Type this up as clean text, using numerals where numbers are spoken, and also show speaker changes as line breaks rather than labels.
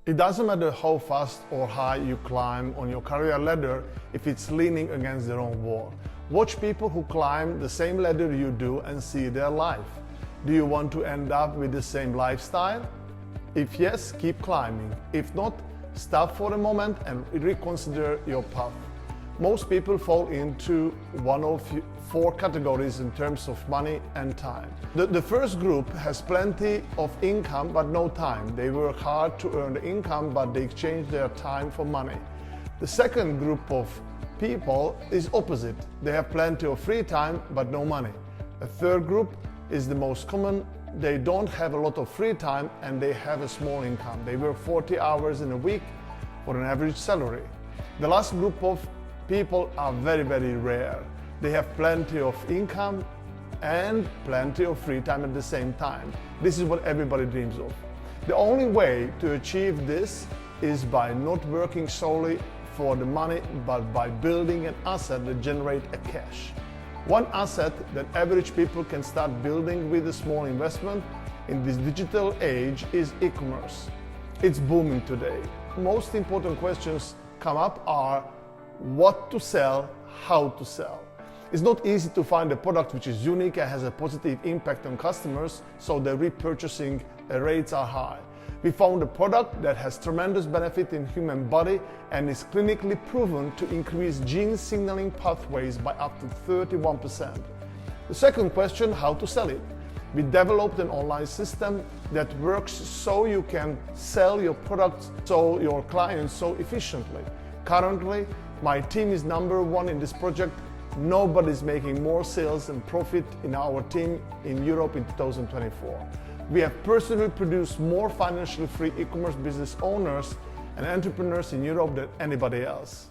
It doesn't matter how fast or high you climb on your career ladder if it's leaning against the wrong wall. Watch people who climb the same ladder you do and see their life. Do you want to end up with the same lifestyle? If yes, keep climbing. If not, stop for a moment and reconsider your path. Most people fall into one of four categories in terms of money and time. The first group has plenty of income but no time. They work hard to earn the income but they exchange their time for money. The second group of people is opposite. They have plenty of free time but no money. A third group is the most common. They don't have a lot of free time and they have a small income. They work 40 hours in a week for an average salary. The last group of people are very, very rare. They have plenty of income and plenty of free time at the same time. This is what everybody dreams of. The only way to achieve this is by not working solely for the money, but by building an asset that generates a cash. One asset that average people can start building with a small investment in this digital age is e-commerce. It's booming today. Most important questions come up are what to sell, how to sell. It's not easy to find a product which is unique and has a positive impact on customers, so the repurchasing rates are high. We found a product that has tremendous benefit in human body and is clinically proven to increase gene signaling pathways by up to 31%. The second question, how to sell it. We developed an online system that works so you can sell your products to your clients so efficiently. Currently, my team is number one in this project. Nobody's making more sales and profit in our team in Europe in 2024. We have personally produced more financially free e-commerce business owners and entrepreneurs in Europe than anybody else.